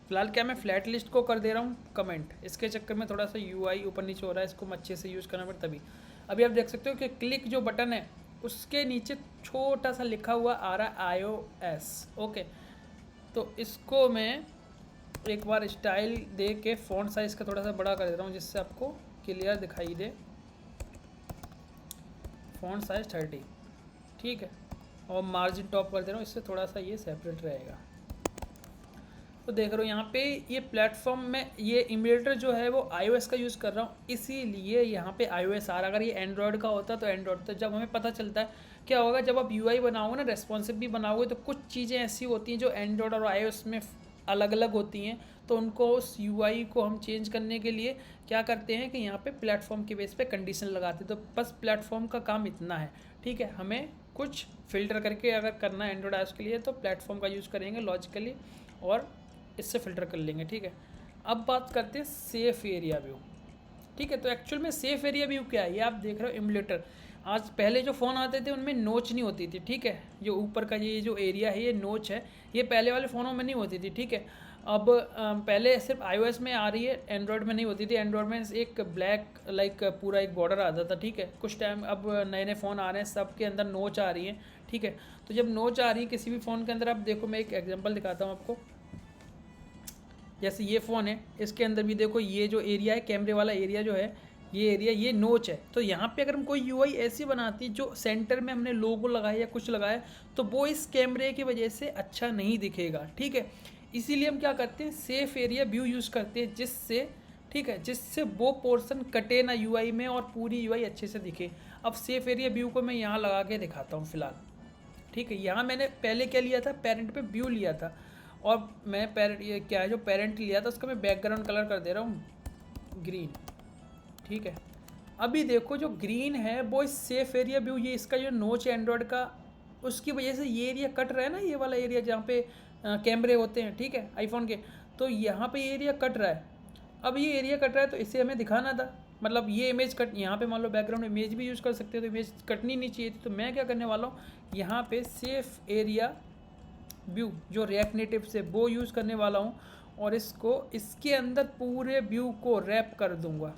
फिलहाल क्या मैं फ्लैट लिस्ट को कर दे रहा हूँ कमेंट, इसके चक्कर में थोड़ा सा यूआई ऊपर नीचे हो रहा है, इसको अच्छे से यूज़ करना पड़ता तभी। अभी आप देख सकते हो कि क्लिक जो बटन है उसके नीचे छोटा सा लिखा हुआ आ रहा है iOS, ओके। तो इसको मैं एक बार स्टाइल दे के फ़ॉन्ट साइज़ का थोड़ा सा बड़ा कर देता हूँ जिससे आपको क्लियर दिखाई दे, फ़ॉन्ट साइज़ 30, ठीक है, और मार्जिन टॉप कर दे रहा हूँ, इससे थोड़ा सा ये सेपरेट रहेगा। तो देख रहे हो यहाँ पे ये प्लेटफॉर्म में ये इम्यूलेटर जो है वो iOS का यूज़ कर रहा हूँ, इसीलिए यहाँ पे iOS आ रहा। अगर ये एंड्रॉयड का होता तो एंड्रॉयड, तो जब हमें पता चलता है क्या होगा, जब आप यूआई बनाओगे ना, रेस्पॉन्सिव भी बनाओगे, तो कुछ चीज़ें ऐसी होती हैं जो एंड्रॉयड और iOS में अलग अलग होती हैं, तो उनको उस यूआई को हम चेंज करने के लिए क्या करते हैं कि यहाँ पे प्लेटफॉर्म के बेस पे कंडीशन लगाते हैं। तो बस प्लेटफॉर्म का काम इतना है, ठीक है। हमें कुछ फ़िल्टर करके अगर करना है एंड्रॉयड iOS के लिए तो प्लेटफॉर्म का यूज़ करेंगे लॉजिकली और इससे फ़िल्टर कर लेंगे, ठीक है। अब बात करते हैं सेफ़ एरिया व्यू, ठीक है। तो एक्चुअल में सेफ़ एरिया व्यू क्या है, ये आप देख रहे हो एमुलेटर। आज पहले जो फ़ोन आते थे उनमें नोच नहीं होती थी, ठीक है, जो ऊपर का ये जो एरिया है ये नोच है, ये पहले वाले फ़ोनों में नहीं होती थी, ठीक है। अब पहले सिर्फ iOS में आ रही है, एंड्रॉयड में नहीं होती थी। एंड्रॉयड में एक ब्लैक लाइक पूरा एक बॉर्डर आता था, ठीक है। कुछ टाइम अब नए नए फ़ोन आ रहे हैं, सब के अंदर नोच आ रही है, ठीक है। तो जब नोच आ रही है किसी भी फ़ोन के अंदर, आप देखो मैं एक एग्जाम्पल दिखाता हूँ आपको। जैसे ये फ़ोन है, इसके अंदर भी देखो ये जो एरिया है, कैमरे वाला एरिया जो है, ये एरिया ये नोच है। तो यहाँ पे अगर हम कोई यूआई ऐसी बनाती जो सेंटर में हमने लोगो लगाया या कुछ लगाया, तो वो इस कैमरे की वजह से अच्छा नहीं दिखेगा, ठीक है। इसीलिए हम क्या करते हैं, सेफ़ एरिया व्यू यूज़ करते हैं, जिससे ठीक है, जिससे वो पोर्शन कटे ना यूआई में और पूरी यूआई अच्छे से दिखे। अब सेफ़ एरिया व्यू को मैं यहाँ लगा के दिखाता हूँ फ़िलहाल, ठीक है। यहाँ मैंने पहले क्या लिया था, पेरेंट पे व्यू लिया था, और मैं पेरेंट ये क्या है जो पेरेंट लिया था उसका मैं बैकग्राउंड कलर कर दे रहा हूँ ग्रीन, ठीक है। अभी देखो जो ग्रीन है वो इस सेफ़ एरिया व्यू, ये इसका जो नोच है एंड्रॉयड का, उसकी वजह से ये एरिया कट रहा है ना, ये वाला एरिया जहाँ पे कैमरे होते हैं, ठीक है, आईफोन के, तो यहाँ पे ये एरिया कट रहा है। अब ये एरिया कट रहा है तो इसे हमें दिखाना था, मतलब ये इमेज कट, यहाँ पे मान लो बैकग्राउंड इमेज भी यूज़ कर सकते हो, तो इमेज कटनी नहीं चाहिए थी। तो मैं क्या करने वाला हूँ, यहाँ पे सेफ़ एरिया व्यू जो रिएक्ट नेटिव से वो यूज़ करने वाला हूँ, और इसको इसके अंदर पूरे व्यू को रैप कर दूँगा।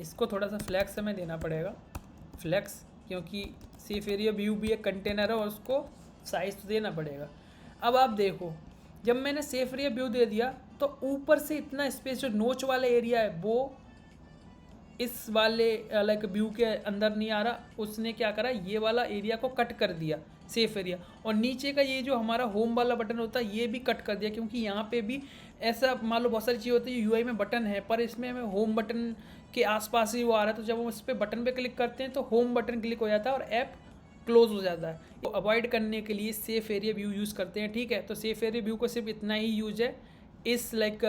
इसको थोड़ा सा फ्लैक्स हमें देना पड़ेगा, फ्लैक्स, क्योंकि सेफ एरिया व्यू भी एक कंटेनर है और उसको साइज तो देना पड़ेगा। अब आप देखो जब मैंने सेफ एरिया व्यू दे दिया तो ऊपर से इतना स्पेस जो नोच वाला एरिया है वो इस वाले लाइक व्यू के अंदर नहीं आ रहा, उसने क्या करा ये वाला एरिया को कट कर दिया सेफ एरिया, और नीचे का ये जो हमारा होम वाला बटन होता है ये भी कट कर दिया, क्योंकि यहाँ पे भी ऐसा मान लो बहुत सारी चीज़ होती है यूआई में बटन है पर इसमें हमें होम बटन के आसपास ही वो आ रहा है, तो जब हम उस पर बटन पे क्लिक करते हैं तो होम बटन क्लिक हो जाता है और ऐप क्लोज हो जाता है। तो अवॉइड करने के लिए सेफ एरिया व्यू यूज़ करते हैं, ठीक है। तो सेफ एरिया व्यू को सिर्फ इतना ही यूज है इस लाइक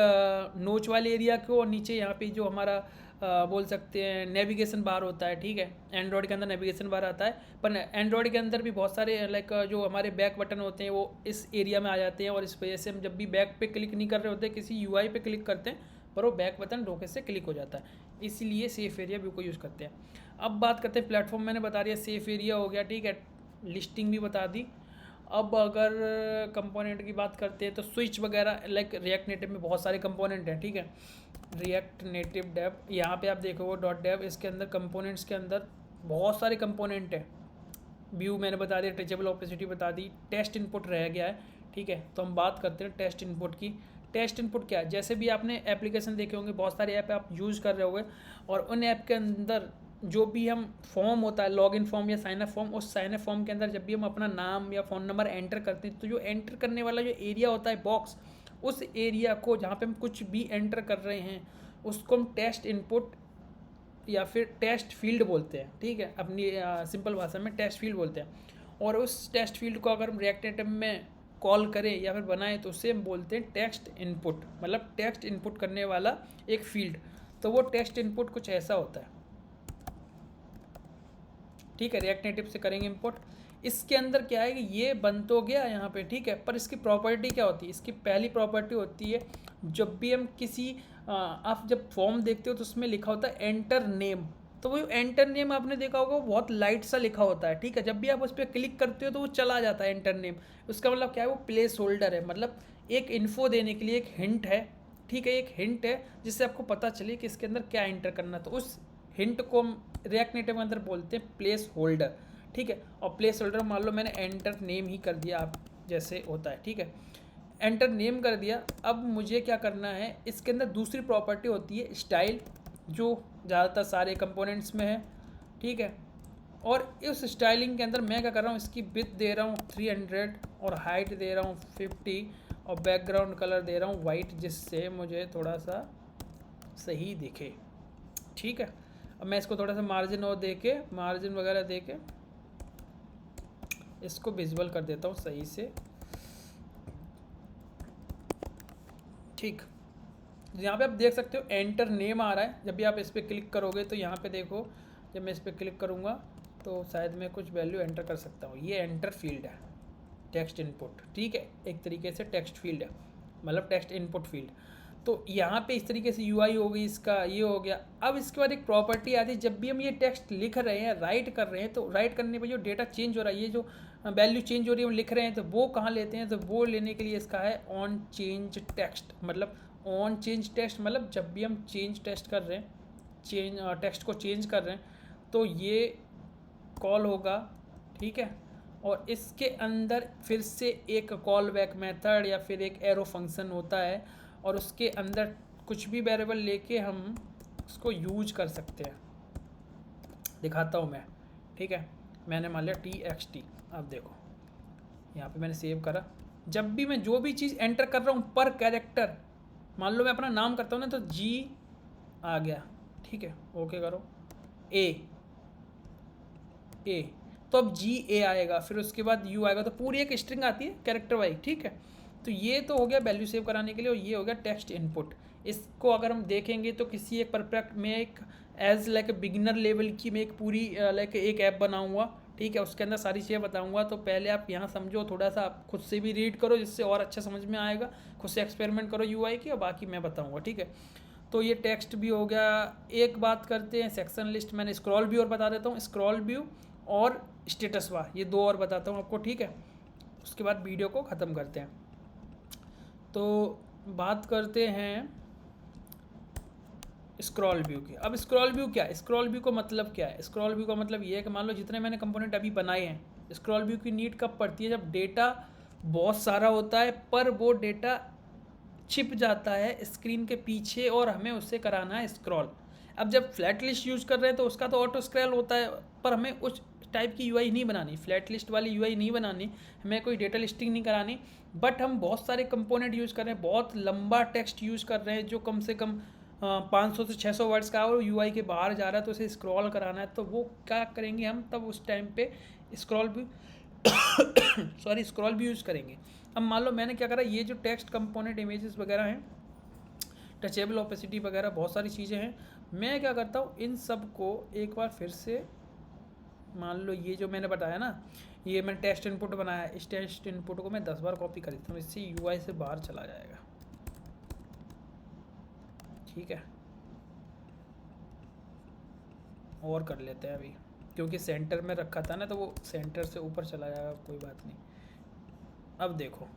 नोच वाले एरिया को, और नीचे यहाँ पे जो हमारा बोल सकते हैं नेविगेशन बार होता है, ठीक है। एंड्रॉयड के अंदर नेविगेशन बार आता है, पर एंड्रॉयड के अंदर भी बहुत सारे लाइक जो हमारे बैक बटन होते हैं वो इस एरिया में आ जाते हैं, और इस वजह से हम जब भी बैक पे क्लिक नहीं कर रहे होते किसी यूआई पे क्लिक करते हैं पर वो बैक बटन धोखे से क्लिक हो जाता है, इसीलिए सेफ एरिया व्यू को यूज़ करते हैं। अब बात करते हैं प्लेटफॉर्म, मैंने बता दिया सेफ एरिया हो गया, ठीक है, लिस्टिंग भी बता दी। अब अगर कंपोनेंट की बात करते हैं तो स्विच वगैरह लाइक रिएक्ट नेटिव में बहुत सारे कंपोनेंट हैं, ठीक है। रिएक्ट नेटिव डेव, यहाँ पे आप देखो डॉट डेव, इसके अंदर कंपोनेंट्स के अंदर बहुत सारे कंपोनेंट हैं। व्यू मैंने बता दिया, टीचेबल ऑपेसिटी बता दी, टेस्ट इनपुट रह गया है, ठीक है। तो हम बात करते हैं टेस्ट इनपुट की। टेस्ट इनपुट क्या है, जैसे भी आपने एप्लीकेशन देखे होंगे, बहुत सारे ऐप आप यूज़ कर रहे होंगे, और उन ऐप के अंदर जो भी हम फॉर्म होता है लॉगिन फॉर्म या साइन अप फॉर्म, उस साइन अप फॉर्म के अंदर जब भी हम अपना नाम या फ़ोन नंबर एंटर करते हैं तो जो एंटर करने वाला जो एरिया होता है बॉक्स, उस एरिया को जहाँ पे हम कुछ भी एंटर कर रहे हैं उसको हम टेस्ट इनपुट या फिर टेस्ट फील्ड बोलते हैं, ठीक है। अपनी सिंपल भाषा में टेस्ट फील्ड बोलते हैं, और उस टेस्ट फील्ड को अगर हम रिएक्ट नेटिव में कॉल करें या फिर बनाएं तो उसे हम बोलते हैं टेक्स्ट इनपुट, मतलब टेक्स्ट इनपुट करने वाला एक फील्ड। तो वो टेक्स्ट इनपुट कुछ ऐसा होता है, ठीक है। रिएक्ट नेटिव से करेंगे इंपोर्ट, इसके अंदर क्या है कि ये बन तो गया यहाँ पे, ठीक है, पर इसकी प्रॉपर्टी क्या होती है, इसकी पहली प्रॉपर्टी होती है जब भी हम किसी आप जब फॉर्म देखते हो तो उसमें लिखा होता है एंटर नेम, तो वो एंटर नेम आपने देखा होगा वो बहुत लाइट सा लिखा होता है, ठीक है। जब भी आप उस पर क्लिक करते हो तो वो चला जाता है एंटर नेम, उसका मतलब क्या है, वो प्लेस होल्डर है, मतलब एक इन्फो देने के लिए एक हिंट है, ठीक है, एक हिंट है जिससे आपको पता चले कि इसके अंदर क्या एंटर करना। तो उस हिंट को हम रिएक्ट नेटिव के अंदर बोलते हैं प्लेस होल्डर, ठीक है। और प्लेस होल्डर मान लो मैंने एंटर नेम ही कर दिया, आप जैसे होता है, ठीक है, एंटर नेम कर दिया। अब मुझे क्या करना है, इसके अंदर दूसरी प्रॉपर्टी होती है स्टाइल, जो ज़्यादातर सारे कंपोनेंट्स में है, ठीक है। और उस स्टाइलिंग के अंदर मैं क्या कर रहा हूँ, इसकी विड्थ दे रहा हूँ 300 और हाइट दे रहा हूँ 50 और बैकग्राउंड कलर दे रहा हूँ वाइट, जिससे मुझे थोड़ा सा सही दिखे, ठीक है। अब मैं इसको थोड़ा सा मार्जिन और दे के, मार्जिन वगैरह दे के इसको विजुअल कर देता हूँ सही से, ठीक। यहाँ पे आप देख सकते हो एंटर नेम आ रहा है, जब भी आप इस पर क्लिक करोगे तो यहाँ पे देखो, जब मैं इस पर क्लिक करूँगा तो शायद मैं कुछ वैल्यू एंटर कर सकता हूँ, ये एंटर फील्ड है, टेक्स्ट इनपुट, ठीक है, एक तरीके से टेक्स्ट फील्ड है, मतलब टेक्स्ट इनपुट फील्ड। तो यहाँ पे इस तरीके से यूआई हो गई, इसका ये हो गया। अब इसके बाद एक प्रॉपर्टी आती है, जब भी हम ये टेक्स्ट लिख रहे हैं, राइट कर रहे हैं, तो राइट करने पे जो डेटा चेंज हो रहा है, ये जो वैल्यू चेंज हो रही है हम लिख रहे हैं, तो वो कहाँ लेते हैं, तो वो लेने के लिए इसका है ऑन चेंज टेक्स्ट, मतलब ऑन चेंज टेक्स्ट, मतलब जब भी हम चेंज टेक्स्ट कर रहे हैं, चेंज टेक्स्ट को चेंज कर रहे हैं तो ये कॉल होगा, ठीक है। और इसके अंदर फिर से एक कॉल बैक मेथड या फिर एक एरो फंक्शन होता है, और उसके अंदर कुछ भी वेरिएबल लेके हम उसको यूज कर सकते हैं, दिखाता हूँ मैं, ठीक है। मैंने मान लिया txt, अब देखो यहाँ पे मैंने सेव करा, जब भी मैं जो भी चीज़ एंटर कर रहा हूँ पर कैरेक्टर, मान लो मैं अपना नाम करता हूँ ना तो G आ गया, ठीक है, ओके करो, A तो अब GA आएगा, फिर उसके बाद U आएगा, तो पूरी एक स्ट्रिंग आती है कैरेक्टर वाइज, ठीक है। तो ये तो हो गया वैल्यू सेव कराने के लिए, और ये हो गया टेक्स्ट इनपुट। इसको अगर हम देखेंगे तो किसी एक परफेक्ट में एक एज लाइक बिगिनर लेवल की मैं एक पूरी लाइक एक ऐप बनाऊंगा, ठीक है, उसके अंदर सारी चीज़ें बताऊंगा। तो पहले आप यहाँ समझो, थोड़ा सा आप खुद से भी रीड करो जिससे और अच्छा समझ में आएगा, खुद से एक्सपेरिमेंट करो यूआई की, और बाकी मैं बताऊँगा, ठीक है। तो ये टेक्स्ट भी हो गया। एक बात करते हैं सेक्शन लिस्ट, मैंने स्क्रॉल व्यू और बता देता हूँ, स्क्रॉल व्यू और स्टेटस बार, ये दो और बताता हूँ आपको, ठीक है। उसके बाद वीडियो को ख़त्म करते हैं। तो बात करते हैं स्क्रॉल व्यू की। अब स्क्रॉल व्यू क्या है, स्क्रॉल व्यू का मतलब क्या है, स्क्रॉल व्यू का मतलब ये है कि मान लो जितने मैंने कंपोनेंट अभी बनाए हैं, स्क्रॉल व्यू की नीड कब पड़ती है, जब डेटा बहुत सारा होता है, पर वो डेटा छिप जाता है स्क्रीन के पीछे और हमें उससे कराना है स्क्रॉल। अब जब फ्लैट लिस्ट यूज़ कर रहे हैं तो उसका तो ऑटो स्क्रॉल होता है, पर हमें उस टाइप की यूआई नहीं बनानी, फ्लैट लिस्ट वाली यूआई नहीं बनानी, हमें कोई डेटा लिस्टिंग नहीं करानी। बट हम बहुत सारे कंपोनेंट यूज़ कर रहे हैं, बहुत लंबा टेक्स्ट यूज़ कर रहे हैं जो कम से कम 500 से 600 वर्ड्स का, और यूआई के बाहर जा रहा है तो उसे स्क्रॉल कराना है, तो वो क्या करेंगे हम तब उस टाइम पे स्क्रॉल भी स्क्रॉल भी यूज़ करेंगे। अब मान लो मैंने क्या करा, ये जो टेक्स्ट कंपोनेंट इमेजेस वगैरह हैं, टचेबल ओपेसिटी वगैरह बहुत सारी चीज़ें हैं, मैं क्या करता हूँ इन सब को एक बार फिर से, मान लो ये जो मैंने बताया ना, ये मैंने टेस्ट इनपुट बनाया, इस टेस्ट इनपुट को मैं 10 बार कॉपी कर देता हूँ, इससे यूआई से बाहर चला जाएगा। ठीक है, और कर लेते हैं अभी, क्योंकि सेंटर में रखा था ना तो वो सेंटर से ऊपर चला जाएगा, कोई बात नहीं। अब देखो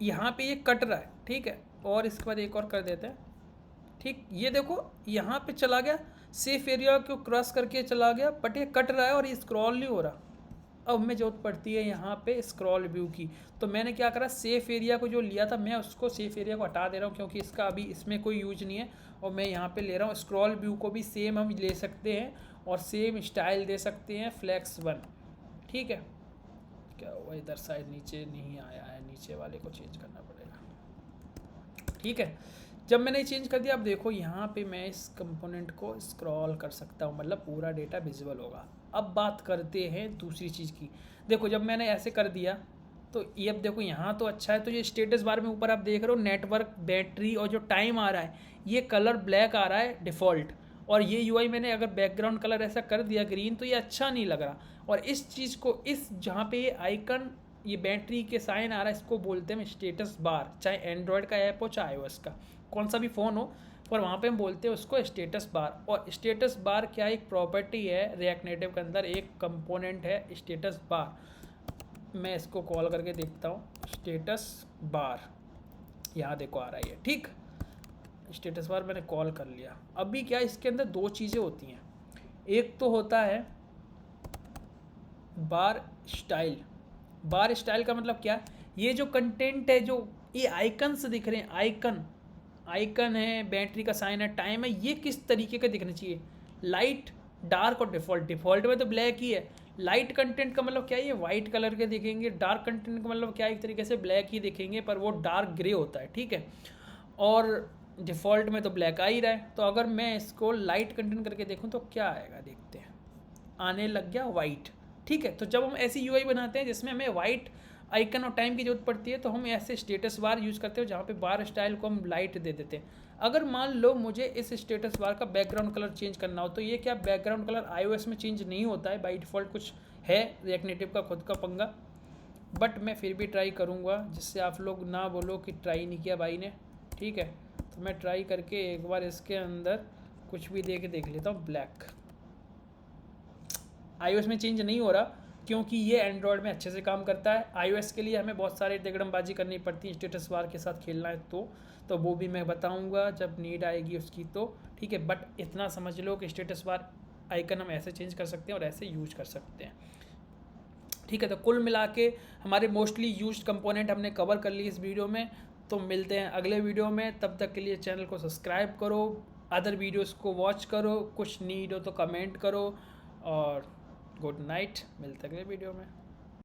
यहाँ पे ये कट रहा है, ठीक है, और इसके बाद एक और कर देते हैं। ठीक, ये देखो यहाँ पे चला गया, सेफ एरिया को क्रॉस करके चला गया, बट ये कट रहा है और ये स्क्रॉल नहीं हो रहा। अब हमें जरूरत पड़ती है यहाँ पे स्क्रॉल व्यू की, तो मैंने क्या करा, सेफ एरिया को जो लिया था मैं उसको सेफ एरिया को हटा दे रहा हूँ, क्योंकि इसका अभी इसमें कोई यूज नहीं है, और मैं यहाँ पे ले रहा हूँ स्क्रॉल व्यू को भी सेम हम ले सकते हैं और सेम स्टाइल दे सकते हैं, फ्लैक्स 1। ठीक है, क्या हुआ इधर साइड नीचे नहीं आया है, नीचे वाले को चेंज करना पड़ेगा। ठीक है, जब मैंने चेंज कर दिया, अब देखो यहाँ पे मैं इस कंपोनेंट को स्क्रॉल कर सकता हूँ, मतलब पूरा डेटा विजुअल होगा। अब बात करते हैं दूसरी चीज़ की। देखो जब मैंने ऐसे कर दिया तो ये, अब देखो यहाँ तो अच्छा है, तो ये स्टेटस बार में ऊपर आप देख रहे हो नेटवर्क, बैटरी और जो टाइम आ रहा है, ये कलर ब्लैक आ रहा है डिफ़ॉल्ट, और ये यूआई मैंने अगर बैकग्राउंड कलर ऐसा कर दिया ग्रीन, तो ये अच्छा नहीं लग रहा। और इस चीज़ को, इस जहाँ पे ये आइकन, ये बैटरी के साइन आ रहा है, इसको बोलते हैं स्टेटस बार, चाहे एंड्रॉयड का ऐप हो चाहे iOS का, कौन सा भी फ़ोन हो, पर वहाँ पे हम बोलते हैं उसको स्टेटस बार। और स्टेटस बार क्या एक प्रॉपर्टी है रिएक्ट नेटिव के अंदर, एक कंपोनेंट है स्टेटस बार। मैं इसको कॉल करके देखता हूँ, स्टेटस बार, यहाँ देखो आ रहा है ये। ठीक, स्टेटस बार मैंने कॉल कर लिया। अभी क्या इसके अंदर दो चीज़ें होती हैं, एक तो होता है बार स्टाइल। बार स्टाइल का मतलब क्या, ये जो कंटेंट है, जो ये आइकन्स दिख रहे हैं, आइकन है, बैटरी का साइन है, टाइम है, ये किस तरीके के दिखने चाहिए, लाइट, डार्क और डिफ़ॉल्ट। डिफ़ॉल्ट में तो ब्लैक ही है। लाइट कंटेंट का मतलब क्या है, ये वाइट कलर के दिखेंगे। डार्क कंटेंट का मतलब क्या है, एक तरीके से ब्लैक ही दिखेंगे, पर वो डार्क ग्रे होता है। ठीक है, और डिफ़ॉल्ट में तो ब्लैक आ ही रहा है। तो अगर मैं इसको लाइट कंटेंट करके देखूँ तो क्या आएगा, देखते हैं, आने लग गया वाइट। ठीक है, तो जब हम ऐसी यूआई बनाते हैं जिसमें हमें वाइट आइकन और टाइम की जरूरत पड़ती है, तो हम ऐसे स्टेटस बार यूज़ करते हैं, जहाँ पे बार स्टाइल को हम लाइट दे देते हैं। अगर मान लो मुझे इस स्टेटस बार का बैकग्राउंड कलर चेंज करना हो, तो ये क्या बैकग्राउंड कलर iOS में चेंज नहीं होता है, बाई डिफ़ॉल्ट कुछ है रिएक्ट नेटिव का खुद का पंगा, बट मैं फिर भी ट्राई करूँगा, जिससे आप लोग ना बोलो कि ट्राई नहीं किया भाई ने। ठीक है, तो मैं ट्राई करके एक बार इसके अंदर कुछ भी दे के देख लेता हूँ। ब्लैक iOS में चेंज नहीं हो रहा, क्योंकि ये एंड्रॉयड में अच्छे से काम करता है। iOS के लिए हमें बहुत सारे तिकड़मबाजी करनी पड़ती है, स्टेटस बार के साथ खेलना है तो वो भी मैं बताऊंगा जब नीड आएगी उसकी। तो ठीक है, बट इतना समझ लो कि स्टेटस बार आइकन हम ऐसे चेंज कर सकते हैं और ऐसे यूज कर सकते हैं। ठीक है, तो कुल मिला के हमारे मोस्टली यूज्ड कंपोनेंट हमने कवर कर ली इस वीडियो में। तो मिलते हैं अगले वीडियो में, तब तक के लिए चैनल को सब्सक्राइब करो, अदर वीडियोस को वॉच करो, कुछ नीड हो तो कमेंट करो, और गुड नाइट, मिलते हैं अगले वीडियो में।